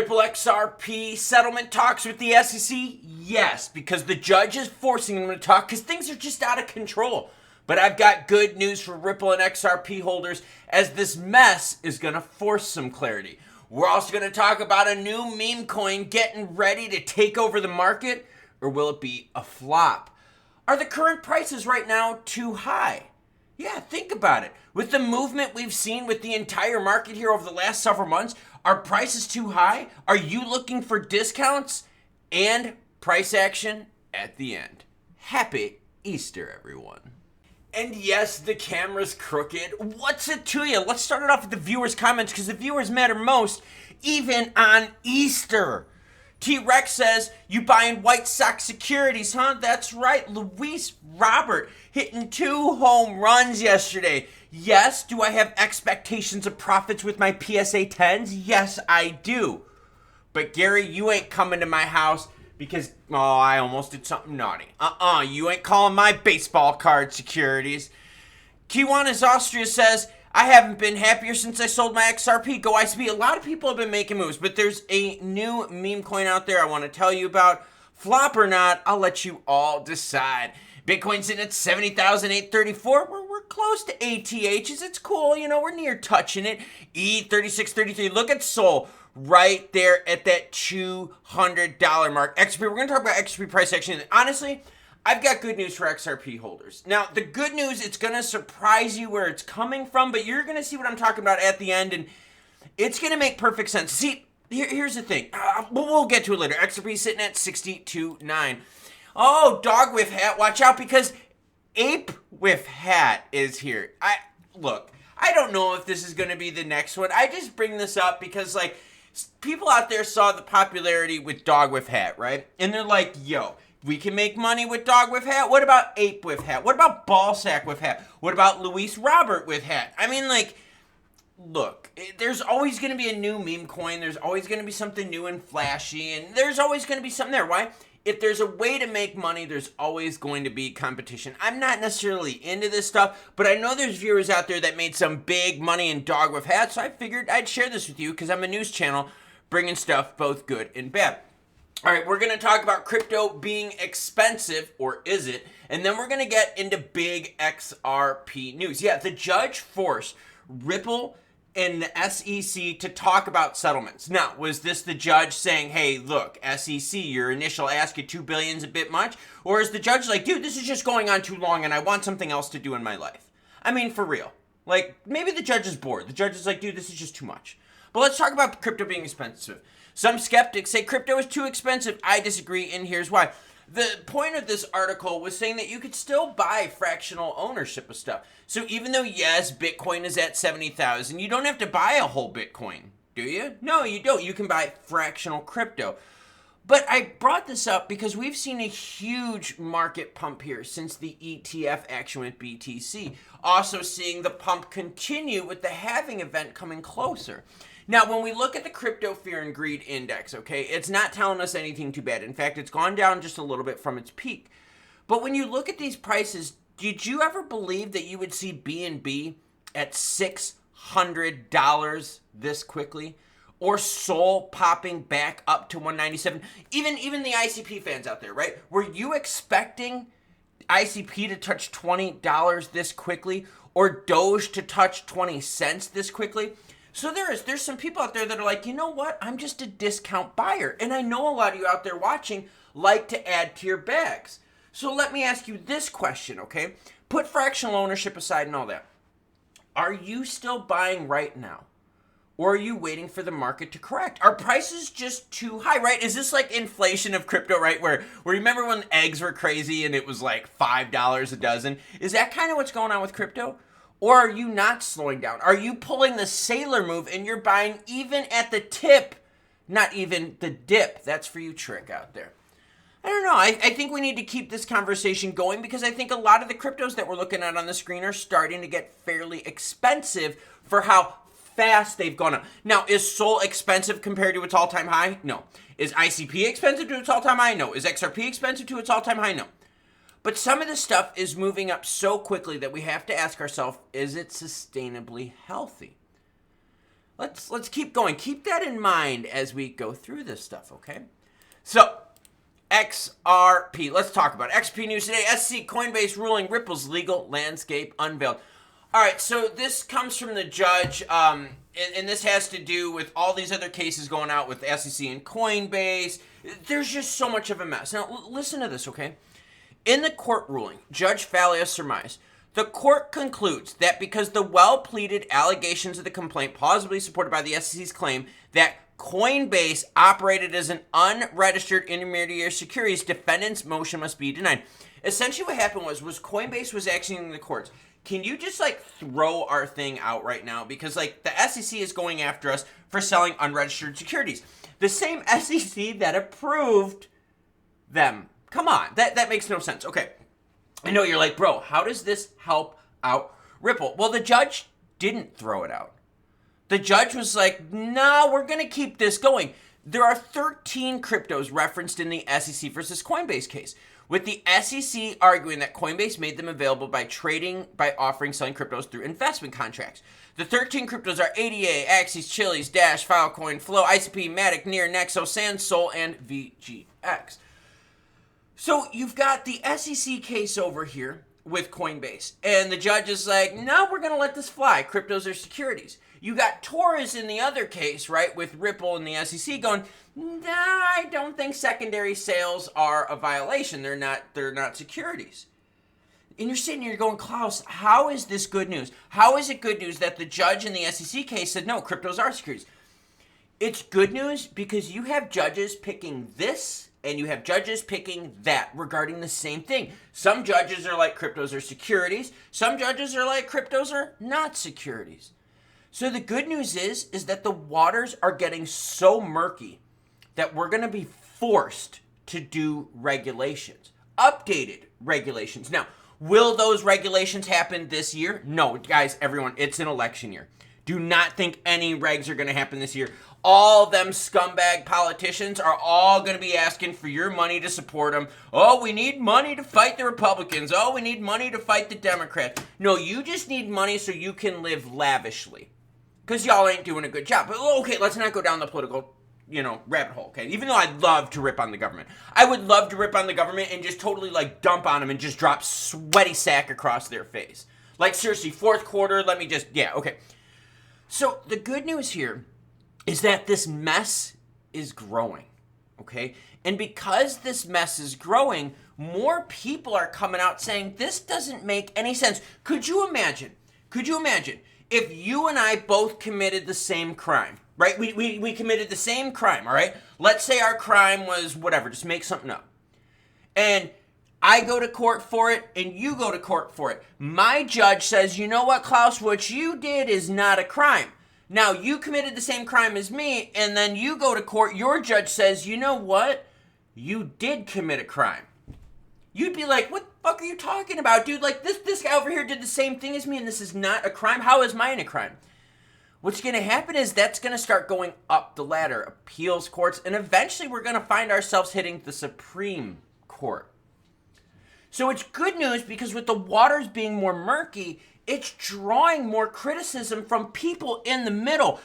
Ripple XRP settlement talks with the SEC? Yes, because the judge is forcing them to talk because things are just out of control. But I've got good news for Ripple and XRP holders as this mess is going to force some clarity. We're also going to talk about a new meme coin getting ready to take over the market, or will it be a flop? Are the current prices right now too high? Yeah, think about it. With the movement we've seen with the entire market here over the last several months, are prices too high? Are you looking for discounts and price action at the end? Happy Easter, everyone. And yes, the camera's crooked. What's it to you? Let's start it off with the viewers' comments because the viewers matter most, even on Easter. T-Rex says, you buying White Sox securities, huh? That's right. Luis Robert hitting 2 home runs yesterday. Yes, do I have expectations of profits with my PSA 10s? Yes, I do. But Gary, you ain't coming to my house because, I almost did something naughty. You ain't calling my baseball card securities. Kiwanis Austria says, I haven't been happier since I sold my XRP. Go ICP. A lot of people have been making moves, but there's a new meme coin out there I want to tell you about. Flop or not, I'll let you all decide. Bitcoin's sitting at 70,834. We're close to ATHs. It's cool. We're near touching it. ETH 3633. Look at Sol right there at that $200 mark. XRP, we're going to talk about XRP price action. Honestly, I've got good news for XRP holders. Now, the good news, it's going to surprise you where it's coming from, but you're going to see what I'm talking about at the end, and it's going to make perfect sense. See, here's the thing. We'll get to it later. XRP sitting at 62.9. Oh, dog with hat, watch out, because ape with hat is here. Look, I don't know if this is going to be the next one. I just bring this up because, people out there saw the popularity with dog with hat, right? And they're like, yo, we can make money with dog with hat. What about ape with hat? What about ball sack with hat? What about Luis Robert with hat? I mean, look, there's always going to be a new meme coin. There's always going to be something new and flashy, and there's always going to be something there. Why? If there's a way to make money, there's always going to be competition. I'm not necessarily into this stuff, but I know there's viewers out there that made some big money in dog with hats, so I figured I'd share this with you because I'm a news channel bringing stuff both good and bad. All right, we're going to talk about crypto being expensive, or is it? And then we're going to get into big XRP news. Yeah, the judge forced Ripple and the SEC to talk about settlements. Now, was this the judge saying, hey, look, SEC, your initial ask at $2 billion is a bit much? Or is the judge like, dude, this is just going on too long and I want something else to do in my life? I mean, for real. Maybe the judge is bored. The judge is like, dude, this is just too much. But let's talk about crypto being expensive. Some skeptics say crypto is too expensive. I disagree, and here's why. The point of this article was saying that you could still buy fractional ownership of stuff. So even though, yes, Bitcoin is at 70,000, you don't have to buy a whole Bitcoin, do you? No, you don't. You can buy fractional crypto. But I brought this up because we've seen a huge market pump here since the ETF action with BTC. Also seeing the pump continue with the halving event coming closer. Now, when we look at the crypto fear and greed index, okay, it's not telling us anything too bad. In fact, it's gone down just a little bit from its peak. But when you look at these prices, did you ever believe that you would see BNB at $600 this quickly? Or Sol popping back up to 197? Even the ICP fans out there, right? Were you expecting ICP to touch $20 this quickly? Or Doge to touch 20 cents this quickly? So there's some people out there that are like, you know what? I'm just a discount buyer. And I know a lot of you out there watching like to add to your bags. So let me ask you this question, okay? Put fractional ownership aside and all that. Are you still buying right now? Or are you waiting for the market to correct? Are prices just too high, right? Is this like inflation of crypto, right? Where remember when eggs were crazy and it was like $5 a dozen? Is that kind of what's going on with crypto? Or are you not slowing down? Are you pulling the sailor move and you're buying even at the tip, not even the dip? That's for you, Trick, out there. I don't know. I think we need to keep this conversation going because I think a lot of the cryptos that we're looking at on the screen are starting to get fairly expensive for how fast they've gone up. Now, is Sol expensive compared to its all-time high? No. Is ICP expensive to its all-time high? No. Is XRP expensive to its all-time high? No. But some of this stuff is moving up so quickly that we have to ask ourselves, is it sustainably healthy? let's keep going. Keep that in mind as we go through this stuff, okay? So, XRP. Let's talk about it. XRP news today. SEC Coinbase ruling Ripple's legal landscape unveiled. All right, so this comes from the judge, and this has to do with all these other cases going out with SEC and Coinbase. There's just so much of a mess. Now, listen to this, okay? In the court ruling, Judge Falia surmised, the court concludes that because the well-pleaded allegations of the complaint plausibly supported by the SEC's claim that Coinbase operated as an unregistered intermediary securities, defendant's motion must be denied. Essentially what happened was Coinbase was acting in the courts. Can you just throw our thing out right now? Because the SEC is going after us for selling unregistered securities. The same SEC that approved them. Come on, that makes no sense. Okay, I know you're like, bro, how does this help out Ripple? Well, the judge didn't throw it out. The judge was like, no, we're going to keep this going. There are 13 cryptos referenced in the SEC versus Coinbase case, with the SEC arguing that Coinbase made them available by offering selling cryptos through investment contracts. The 13 cryptos are ADA, Axie, Chiliz, Dash, Filecoin, Flow, ICP, Matic, Near, Nexo, Sand, Sol, and VGX. So you've got the SEC case over here with Coinbase, and the judge is like, no, we're going to let this fly. Cryptos are securities. You got TORRES in the other case, right, with Ripple and the SEC going, nah, I don't think secondary sales are a violation. They're not securities. And you're sitting here, you're going, Klaus, how is this good news? How is it good news that the judge in the SEC case said, no, cryptos are securities? It's good news because you have judges picking this and you have judges picking that regarding the same thing. Some judges are like cryptos are securities. Some judges are like cryptos are not securities. So the good news is that the waters are getting so murky that we're going to be forced to do regulations, updated regulations. Now, will those regulations happen this year? No, guys, everyone, it's an election year. Do not think any regs are going to happen this year. All them scumbag politicians are all going to be asking for your money to support them. Oh, we need money to fight the Republicans. Oh, we need money to fight the Democrats. No, you just need money so you can live lavishly. Because y'all ain't doing a good job. But okay, let's not go down the political, rabbit hole, okay? Even though I'd love to rip on the government. I would love to rip on the government and just totally, dump on them and just drop sweaty sack across their face. Seriously, fourth quarter, okay. So the good news here is that this mess is growing, okay? And because this mess is growing, more people are coming out saying, this doesn't make any sense. Could you imagine if you and I both committed the same crime, right? We committed the same crime, all right? Let's say our crime was whatever, just make something up. And I go to court for it, and you go to court for it. My judge says, you know what, Klaus, what you did is not a crime. Now, you committed the same crime as me, and then you go to court, your judge says, you know what? You did commit a crime. You'd be like, what the fuck are you talking about, dude? This guy over here did the same thing as me, and this is not a crime? How is mine a crime? What's going to happen is that's going to start going up the ladder, appeals courts, and eventually we're going to find ourselves hitting the Supreme Court. So it's good news because with the waters being more murky, it's drawing more criticism from people in the middle.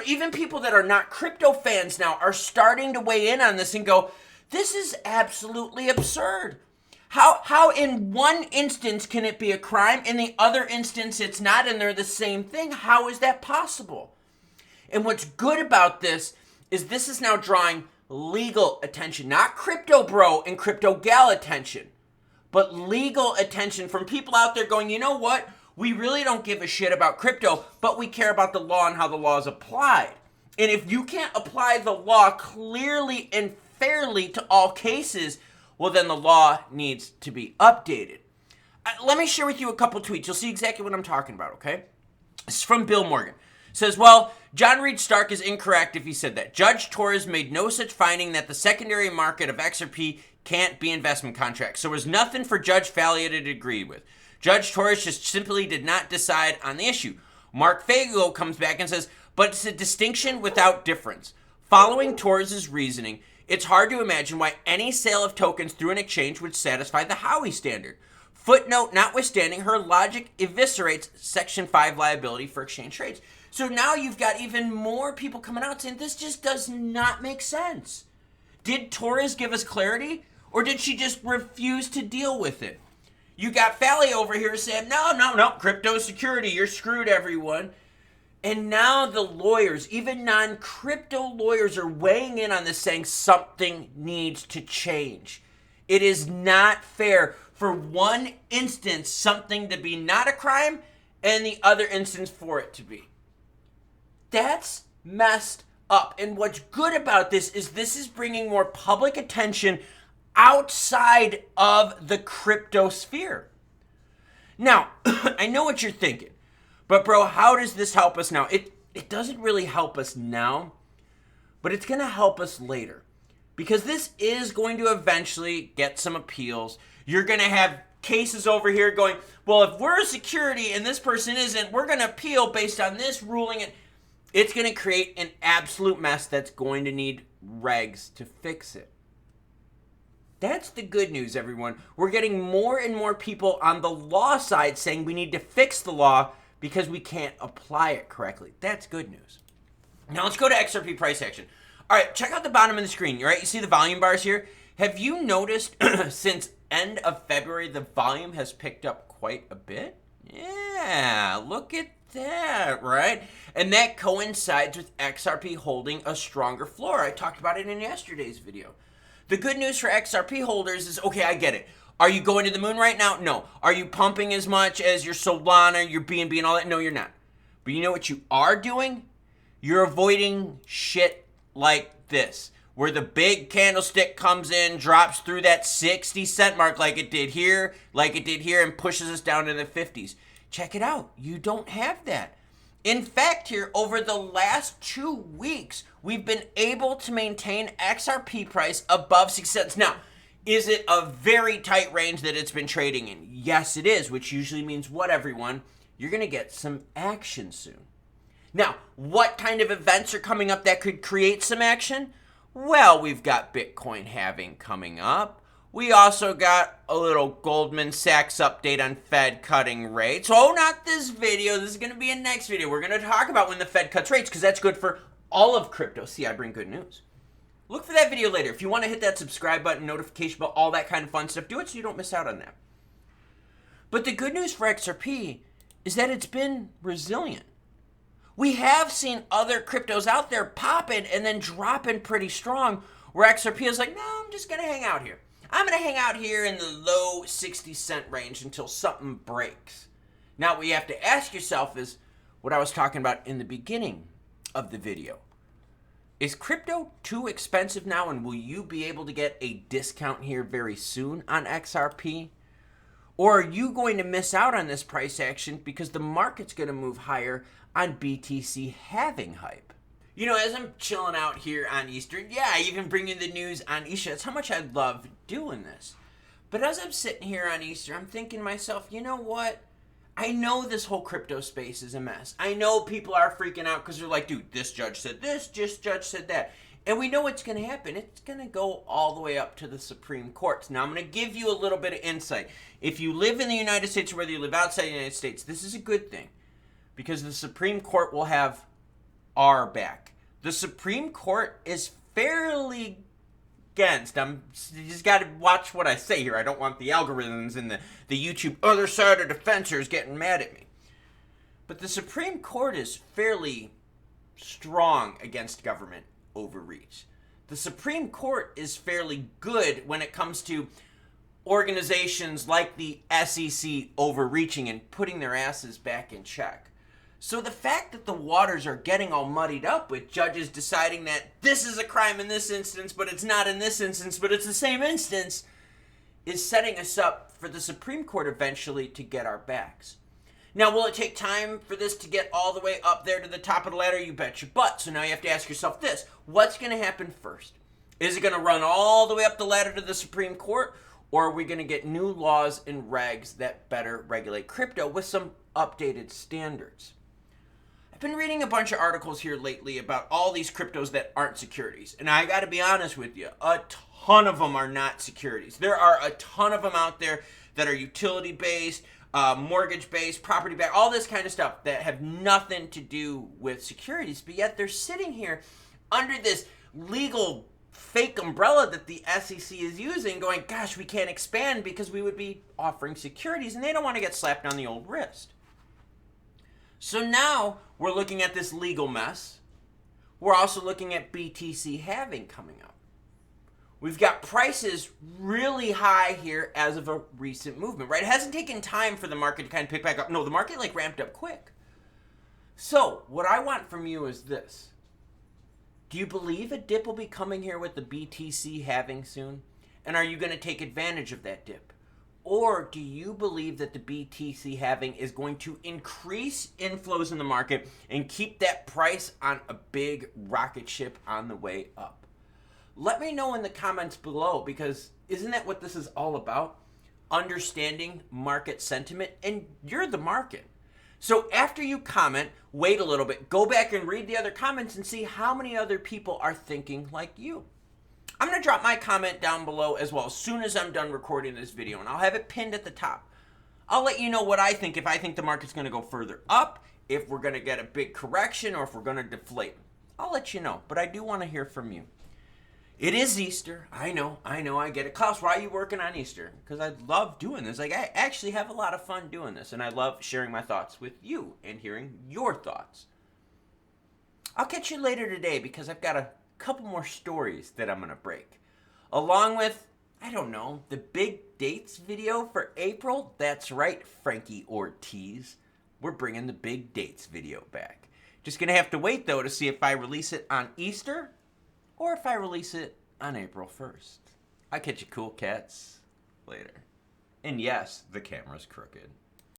Even people that are not crypto fans now are starting to weigh in on this and go, this is absolutely absurd. How in one instance can it be a crime, in the other instance it's not, and they're the same thing? How is that possible? And what's good about this is now drawing legal attention, not crypto bro and crypto gal attention, but legal attention from people out there going, you know what? We really don't give a shit about crypto, but we care about the law and how the law is applied. And if you can't apply the law clearly and fairly to all cases, well, then the law needs to be updated. Let me share with you a couple tweets. You'll see exactly what I'm talking about, okay? This is from Bill Morgan. It says, well, John Reed Stark is incorrect if he said that. Judge TORRES made no such finding that the secondary market of XRP can't be investment contracts. So there's nothing for Judge Falia to agree with. Judge TORRES just simply did not decide on the issue. Mark Fago comes back and says, but it's a distinction without difference. Following TORRES' reasoning, it's hard to imagine why any sale of tokens through an exchange would satisfy the Howey standard. Footnote notwithstanding, her logic eviscerates Section 5 liability for exchange trades. So now you've got even more people coming out saying this just does not make sense. Did TORRES give us clarity, or did she just refuse to deal with it? You got Fally over here saying, no, crypto security, you're screwed, everyone. And now the lawyers, even non-crypto lawyers, are weighing in on this, saying something needs to change. It is not fair for one instance something to be not a crime and the other instance for it to be. That's messed up. And what's good about this is bringing more public attention outside of the crypto sphere. Now, I know what you're thinking, but bro, how does this help us now? It doesn't really help us now, but it's going to help us later, because this is going to eventually get some appeals. You're going to have cases over here going, well, if we're a security and this person isn't, we're going to appeal based on this ruling. And it's going to create an absolute mess that's going to need regs to fix it. That's the good news, everyone. We're getting more and more people on the law side saying we need to fix the law because we can't apply it correctly. That's good news. Now let's go to XRP price action. All right, check out the bottom of the screen. Right, you see the volume bars here? Have you noticed since end of February the volume has picked up quite a bit? Yeah, look at that, right? And that coincides with XRP holding a stronger floor. I talked about it in yesterday's video. The good news for XRP holders is, okay, I get it. Are you going to the moon right now? No. Are you pumping as much as your Solana, your BNB and all that? No, you're not. But you know what you are doing? You're avoiding shit like this, where the big candlestick comes in, drops through that 60-cent mark like it did here, and pushes us down to the 50s. Check it out. You don't have that. In fact, here, over the last 2 weeks, we've been able to maintain XRP price above 6 cents. Now, is it a very tight range that it's been trading in? Yes, it is, which usually means what, everyone? You're going to get some action soon. Now, what kind of events are coming up that could create some action? Well, we've got Bitcoin halving coming up. We also got a little Goldman Sachs update on Fed cutting rates. Oh, not this video. This is going to be a next video. We're going to talk about when the Fed cuts rates, because that's good for all of crypto. See, I bring good news. Look for that video later. If you want to hit that subscribe button, notification bell, all that kind of fun stuff, do it so you don't miss out on that. But the good news for XRP is that it's been resilient. We have seen other cryptos out there popping and then dropping pretty strong, where XRP is like, no, I'm just going to hang out here. I'm going to hang out here in the low 60-cent range until something breaks. Now, what you have to ask yourself is what I was talking about in the beginning of the video. Is crypto too expensive now, and will you be able to get a discount here very soon on XRP? Or are you going to miss out on this price action because the market's going to move higher on BTC halving hype? You know, as I'm chilling out here on Easter, yeah, I even bring you the news on Easter. That's how much I love doing this. But as I'm sitting here on Easter, I'm thinking to myself, you know what? I know this whole crypto space is a mess. I know people are freaking out because they're like, dude, this judge said this, this judge said that. And we know what's going to happen. It's going to go all the way up to the Supreme Courts. Now, I'm going to give you a little bit of insight. If you live in the United States or whether you live outside the United States, this is a good thing, because the Supreme Court will have our back. The Supreme Court is fairly against. You just got to watch what I say here. I don't want the algorithms and the YouTube other side of the fencers getting mad at me. But the Supreme Court is fairly strong against government overreach. The Supreme Court is fairly good when it comes to organizations like the SEC overreaching and putting their asses back in check. So the fact that the waters are getting all muddied up with judges deciding that this is a crime in this instance, but it's not in this instance, but it's the same instance, is setting us up for the Supreme Court eventually to get our backs. Now, will it take time for this to get all the way up there to the top of the ladder? You bet your butt. So now you have to ask yourself this. What's going to happen first? Is it going to run all the way up the ladder to the Supreme Court? Or are we going to get new laws and regs that better regulate crypto with some updated standards? I've been reading a bunch of articles here lately about all these cryptos that aren't securities. And I got to be honest with you, a ton of them are not securities. There are a ton of them out there that are utility-based, mortgage-based, property-backed, all this kind of stuff that have nothing to do with securities, but yet they're sitting here under this legal fake umbrella that the SEC is using, going, gosh, we can't expand because we would be offering securities, and they don't want to get slapped on the old wrist. So now we're looking at this legal mess. We're also looking at BTC halving coming up. We've got prices really high here as of a recent movement, right? It hasn't taken time for the market to kind of pick back up. No, the market like ramped up quick. So what I want from you is this. Do you believe a dip will be coming here with the BTC halving soon? And are you going to take advantage of that dip? Or do you believe that the BTC halving is going to increase inflows in the market and keep that price on a big rocket ship on the way up? Let me know in the comments below, because isn't that what this is all about? Understanding market sentiment, and you're the market. So after you comment, wait a little bit, go back and read the other comments and see how many other people are thinking like you. I'm going to drop my comment down below as well as soon as I'm done recording this video, and I'll have it pinned at the top. I'll let you know what I think, if I think the market's going to go further up, if we're going to get a big correction, or if we're going to deflate. I'll let you know, but I do want to hear from you. It is Easter. I know, I get it. Klaus, why are you working on Easter? Because I love doing this. Like, I actually have a lot of fun doing this, and I love sharing my thoughts with you and hearing your thoughts. I'll catch you later today, because I've got a couple more stories that I'm going to break. Along with, I don't know, the big dates video for April. That's right, Frankie Ortiz. We're bringing the big dates video back. Just going to have to wait, though, to see if I release it on Easter or if I release it on April 1st. I'll catch you cool cats later. And yes, the camera's crooked.